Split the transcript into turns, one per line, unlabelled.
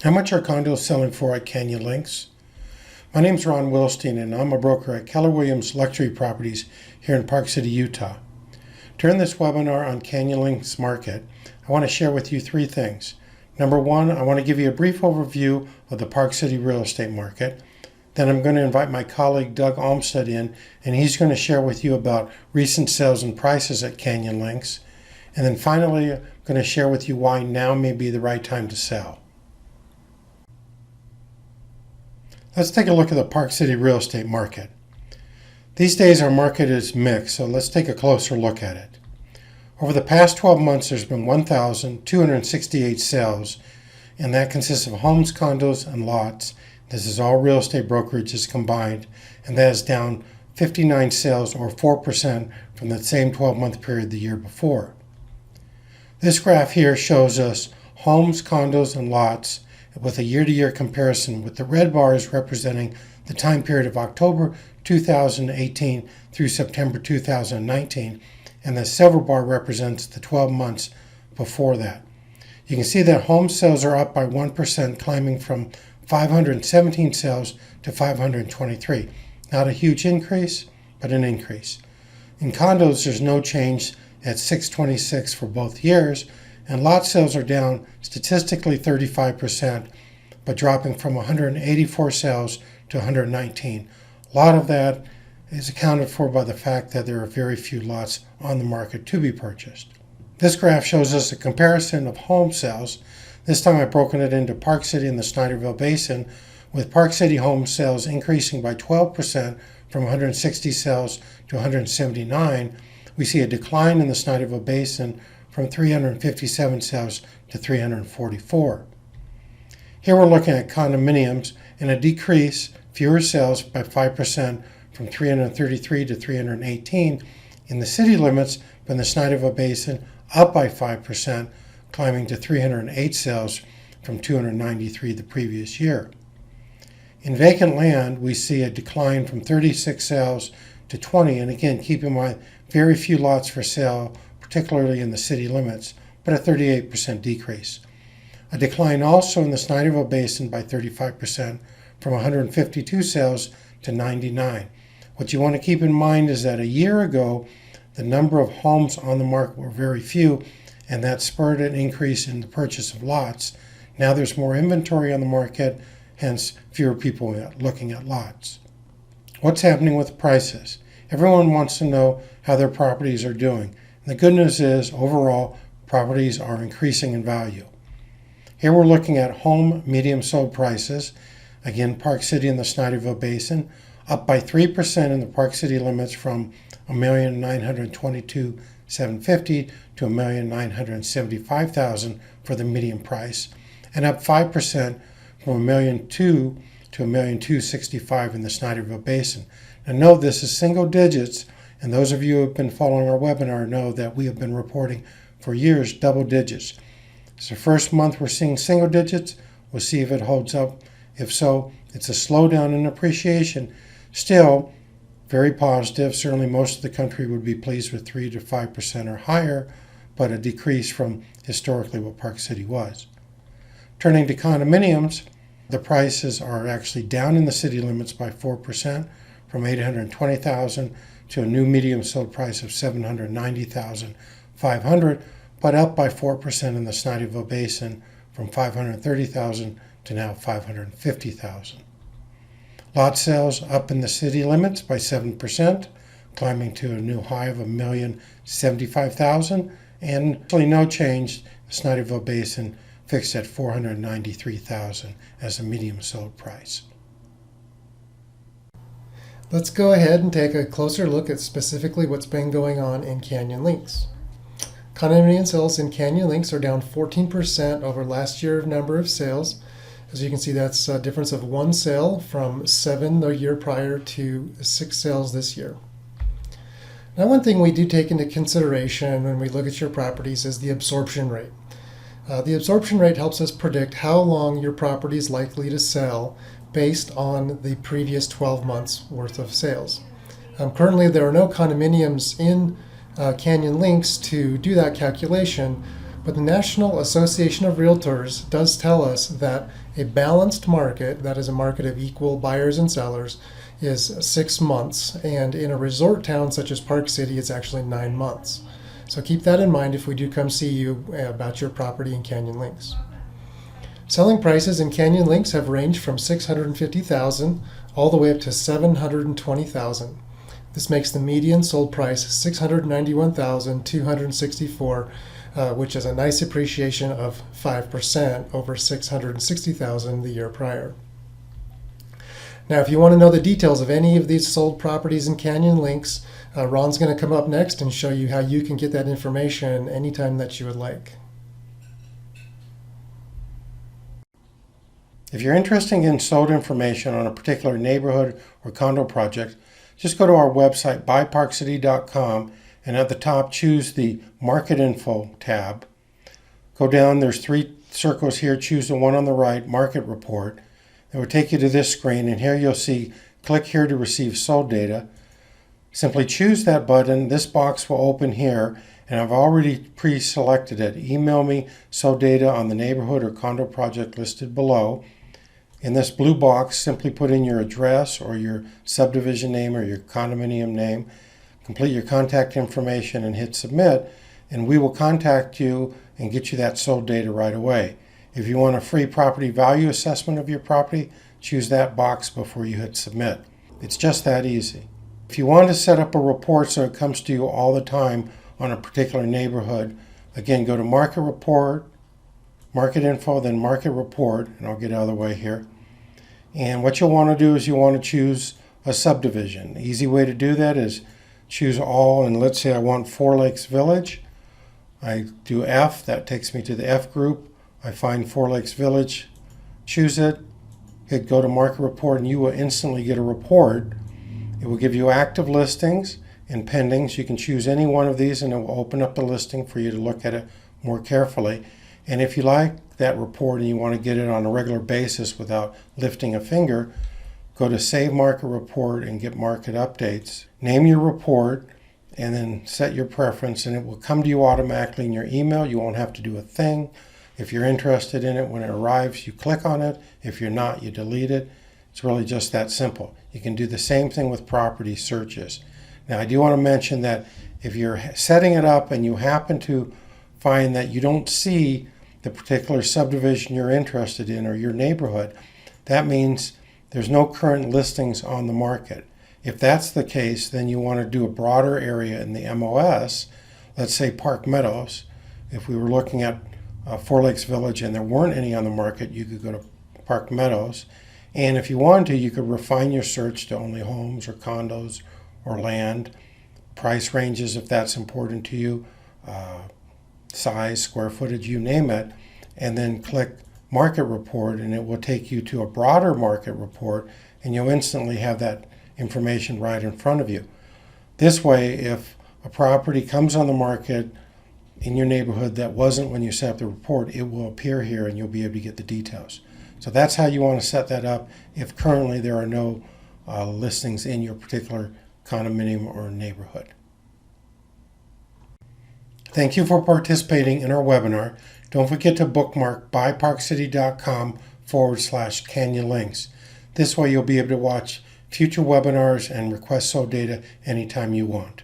How much are condos selling for at Canyon Links? My name is Ron Wilstein, and I'm a broker at Keller Williams Luxury Properties here in Park City, Utah. During this webinar on Canyon Links Market, I want to share with you three things. Number one, I want to give you a brief overview of the Park City real estate market. Then I'm going to invite my colleague Doug Olmsted in, and he's going to share with you about recent sales and prices at Canyon Links. And then finally, I'm going to share with you why now may be the right time to sell. Let's take a look at the Park City real estate market. These days our market is mixed, so let's take a closer look at it. Over the past 12 months there's been 1,268 sales, and that consists of homes, condos, and lots. This is all real estate brokerages combined, and that is down 59 sales or 4% from the same 12-month period the year before. This graph here shows us homes, condos, and lots with a year-to-year comparison, with the red bars representing the time period of October 2018 through September 2019, and the silver bar represents the 12 months before that. You can see that home sales are up by 1%, climbing from 517 sales to 523. Not a huge increase, but an increase. In condos, there's no change at 626 for both years, and lot sales are down statistically 35%, but dropping from 184 sales to 119. A lot of that is accounted for by the fact that there are very few lots on the market to be purchased. This graph shows us a comparison of home sales. This time I've broken it into Park City and the Snyderville Basin, with Park City home sales increasing by 12% from 160 sales to 179. We see a decline in the Snyderville Basin from 357 sales to 344. Here we're looking at condominiums, and a decrease, fewer sales by 5% from 333 to 318 in the city limits, but in the Snyderville Basin up by 5%, climbing to 308 sales from 293 the previous year. In vacant land, we see a decline from 36 sales to 20, and again, keep in mind, very few lots for sale, particularly in the city limits, but a 38% decrease. A decline also in the Snyderville Basin by 35% from 152 sales to 99. What you want to keep in mind is that a year ago, the number of homes on the market were very few, and that spurred an increase in the purchase of lots. Now there's more inventory on the market, hence fewer people looking at lots. What's happening with prices? Everyone wants to know how their properties are doing. And the good news is, overall, properties are increasing in value. Here we're looking at home medium sold prices. Again, Park City and the Snyderville Basin, up by 3% in the Park City limits from $1,922,750 to $1,975,000 for the median price, and up 5% from $1,200,000 to $1,265,000 in the Snyderville Basin. Now note this is single digits, and those of you who have been following our webinar know that we have been reporting for years double digits. It's the first month we're seeing single digits. We'll see if it holds up. If so, it's a slowdown in appreciation. Still, very positive. Certainly most of the country would be pleased with 3 to 5% or higher, but a decrease from historically what Park City was. Turning to condominiums, the prices are actually down in the city limits by 4%, from $820,000 to a new medium sold price of $790,500, but up by 4% in the Snyderville Basin, from $530,000 to now $550,000. Lot sales up in the city limits by 7%, climbing to a new high of $1,075,000, and actually no change. The Snyderville Basin fixed at $493,000 as a medium sold price.
Let's go ahead and take a closer look at specifically what's been going on in Canyon Links. Condominium sales in Canyon Links are down 14% over last year's number of sales. As you can see, that's a difference of 1 sale from 7 the year prior to 6 sales this year. Now, one thing we do take into consideration when we look at your properties is the absorption rate. The absorption rate helps us predict how long your property is likely to sell based on the previous 12 months worth of sales. Currently, there are no condominiums in Canyon Links to do that calculation, But the National Association of Realtors does tell us that a balanced market, that is a market of equal buyers and sellers, is 6 months. And in a resort town such as Park City, it's actually 9 months. So keep that in mind if we do come see you about your property in Canyon Links. Selling prices in Canyon Links have ranged from $650,000 all the way up to $720,000. This makes the median sold price $691,264, which is a nice appreciation of 5% over $660,000 the year prior. Now, if you want to know the details of any of these sold properties in Canyon Links, Ron's going to come up next and show you how you can get that information anytime that you would like.
If you're interested in sold information on a particular neighborhood or condo project, just go to our website, BuyParkCity.com, and at the top choose the Market Info tab. Go down, there's 3 circles here, choose the one on the right, Market Report. It will take you to this screen, and here you'll see, click here to receive sold data. Simply choose that button. This box will open here, and I've already pre-selected it. Email me sold data on the neighborhood or condo project listed below. In this blue box, simply put in your address or your subdivision name or your condominium name. Complete your contact information and hit submit, and we will contact you and get you that sold data right away. If you want a free property value assessment of your property, choose that box before you hit submit. It's just that easy. If you want to set up a report so it comes to you all the time on a particular neighborhood, again, go to Market Report, Market Info, then Market Report, and I'll get out of the way here. And what you'll want to do is you want to choose a subdivision. The easy way to do that is choose all, and let's say I want 4 Lakes Village. I do F, that takes me to the F group. I find 4 Lakes Village, choose it, hit go to Market Report, and you will instantly get a report. It will give you active listings and pendings. You can choose any one of these and it will open up the listing for you to look at it more carefully. And if you like that report and you want to get it on a regular basis without lifting a finger, go to Save Market Report and get market updates. Name your report and then set your preference, and it will come to you automatically in your email. You won't have to do a thing. If you're interested in it, when it arrives, you click on it. If you're not, you delete it. It's really just that simple. You can do the same thing with property searches. Now, I do want to mention that if you're setting it up and you happen to find that you don't see the particular subdivision you're interested in or your neighborhood, that means there's no current listings on the market. If that's the case, then you want to do a broader area in the MOS. Let's say Park Meadows. If we were looking at 4 Lakes Village and there weren't any on the market, you could go to Park Meadows. And if you wanted to, you could refine your search to only homes or condos or land, price ranges if that's important to you, size, square footage, you name it, and then click Market Report, and it will take you to a broader market report, and you'll instantly have that information right in front of you. This way, if a property comes on the market in your neighborhood that wasn't when you set up the report, it will appear here and you'll be able to get the details. So that's how you want to set that up if currently there are no listings in your particular condominium or neighborhood. Thank you for participating in our webinar. Don't forget to bookmark BuyParkCity.com/Canyon Links. This way you'll be able to watch future webinars and request sold data anytime you want.